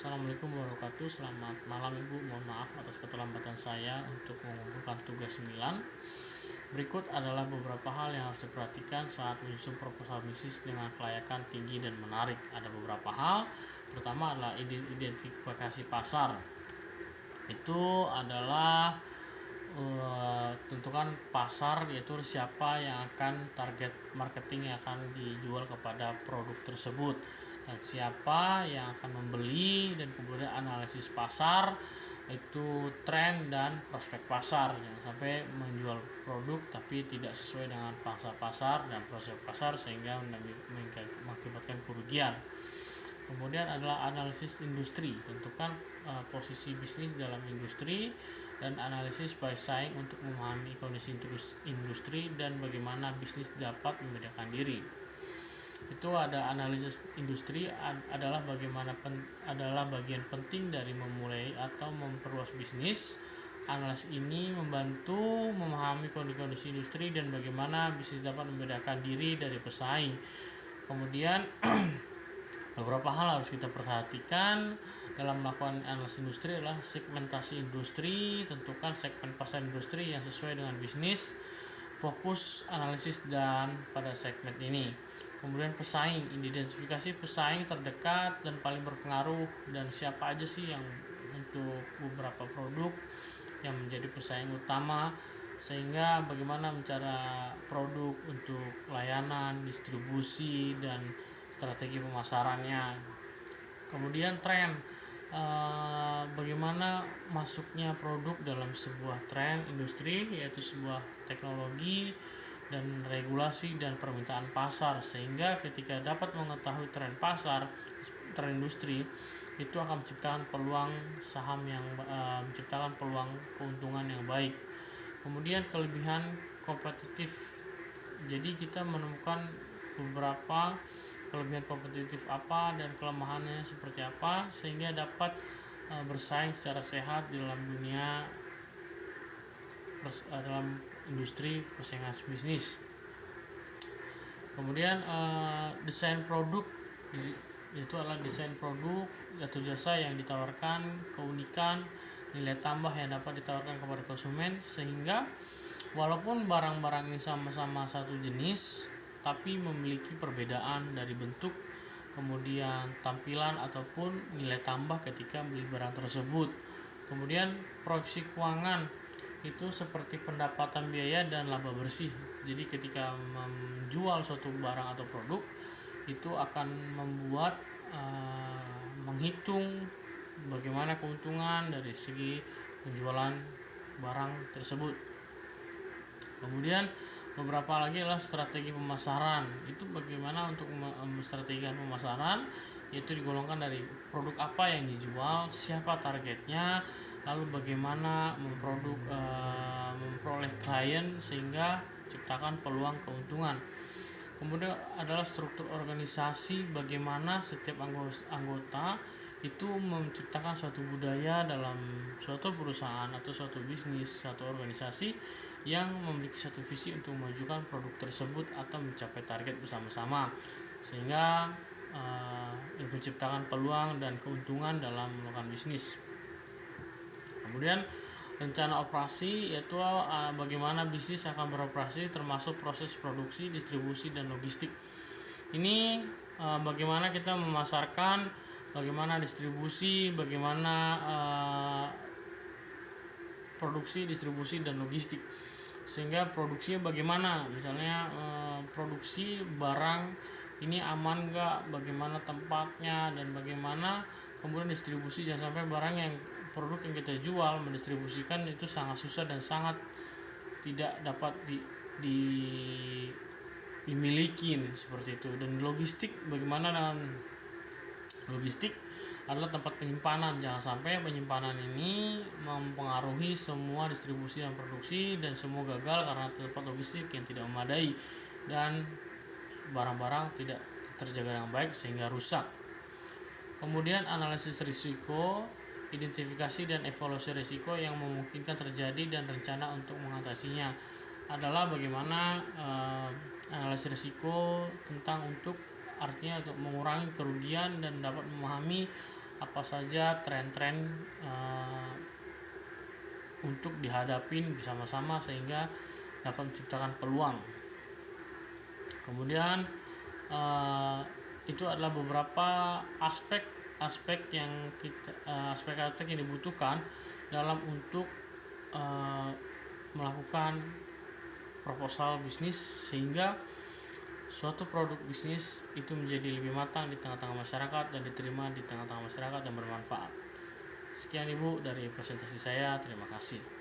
Assalamualaikum warahmatullahi wabarakatuh. Selamat malam Ibu. Mohon maaf atas keterlambatan saya untuk mengumpulkan tugas 9. Berikut adalah beberapa hal yang harus diperhatikan saat menyusun proposal bisnis dengan kelayakan tinggi dan menarik. Ada beberapa hal. Pertama adalah identifikasi pasar. Itu adalah tentukan pasar, yaitu siapa yang akan target marketing yang akan dijual kepada produk tersebut, dan siapa yang akan membeli, dan kemudian analisis pasar, itu tren dan prospek pasar. Jangan sampai menjual produk tapi tidak sesuai dengan pangsa pasar dan prospek pasar sehingga mengakibatkan kerugian. Kemudian adalah analisis industri, tentukan posisi bisnis dalam industri, dan analisis saing untuk memahami kondisi industri dan bagaimana bisnis dapat membedakan diri. Itu ada analisis industri adalah bagian penting dari memulai atau memperluas bisnis. Analisis ini membantu memahami kondisi industri dan bagaimana bisnis dapat membedakan diri dari pesaing. Kemudian beberapa hal harus kita perhatikan dalam melakukan analisis industri adalah segmentasi industri, tentukan segmen pasar industri yang sesuai dengan bisnis, fokus analisis dan pada segmen ini. Kemudian pesaing, identifikasi pesaing terdekat dan paling berpengaruh, dan siapa aja sih yang untuk beberapa produk yang menjadi pesaing utama, sehingga bagaimana mencari produk untuk layanan, distribusi, dan strategi pemasarannya. Kemudian tren, bagaimana masuknya produk dalam sebuah tren industri, yaitu sebuah teknologi dan regulasi dan permintaan pasar, sehingga ketika dapat mengetahui tren pasar, tren industri, itu akan menciptakan peluang saham yang menciptakan peluang keuntungan yang baik. Kemudian kelebihan kompetitif, jadi kita menemukan beberapa kelebihan kompetitif apa dan kelemahannya seperti apa, sehingga dapat bersaing secara sehat di dalam dunia dalam industri persaingan bisnis. Kemudian desain produk, itu adalah desain produk atau jasa yang ditawarkan, keunikan, nilai tambah yang dapat ditawarkan kepada konsumen, sehingga walaupun barang-barang ini sama-sama satu jenis tapi memiliki perbedaan dari bentuk, kemudian tampilan ataupun nilai tambah ketika beli barang tersebut. Kemudian proyeksi keuangan, itu seperti pendapatan biaya dan laba bersih. Jadi ketika menjual suatu barang atau produk, itu akan membuat menghitung bagaimana keuntungan dari segi penjualan barang tersebut. Kemudian beberapa lagi adalah strategi pemasaran. Itu bagaimana untuk menstrategikan pemasaran, yaitu digolongkan dari produk apa yang dijual, siapa targetnya, lalu bagaimana memperoleh klien sehingga ciptakan peluang keuntungan. Kemudian adalah struktur organisasi, bagaimana setiap anggota itu menciptakan suatu budaya dalam suatu perusahaan atau suatu bisnis, suatu organisasi yang memiliki satu visi untuk memajukan produk tersebut atau mencapai target bersama-sama, sehingga menciptakan peluang dan keuntungan dalam melakukan bisnis. Kemudian rencana operasi, yaitu bagaimana bisnis akan beroperasi termasuk proses produksi, distribusi, dan logistik. Ini bagaimana kita memasarkan, bagaimana distribusi, bagaimana produksi, distribusi, dan logistik, sehingga produksinya bagaimana, misalnya produksi barang ini aman nggak, bagaimana tempatnya, dan bagaimana kemudian distribusi. Jangan sampai barang yang produk yang kita jual mendistribusikan itu sangat susah dan sangat tidak dapat dimiliki seperti itu. Dan logistik, bagaimana dengan logistik adalah tempat penyimpanan. Jangan sampai penyimpanan ini mempengaruhi semua distribusi dan produksi, dan semua gagal karena tempat logistik yang tidak memadai dan barang-barang tidak terjaga dengan baik sehingga rusak. Kemudian analisis risiko, identifikasi dan evaluasi risiko yang memungkinkan terjadi dan rencana untuk mengatasinya. Adalah bagaimana analisis risiko tentang artinya untuk mengurangi kerugian dan dapat memahami apa saja tren-tren untuk dihadapin bersama-sama sehingga dapat menciptakan peluang. Kemudian itu adalah beberapa aspek-aspek yang aspek-aspek yang dibutuhkan dalam untuk melakukan proposal bisnis sehingga suatu produk bisnis itu menjadi lebih matang di tengah-tengah masyarakat dan diterima di tengah-tengah masyarakat dan bermanfaat. Sekian Ibu dari presentasi saya, terima kasih.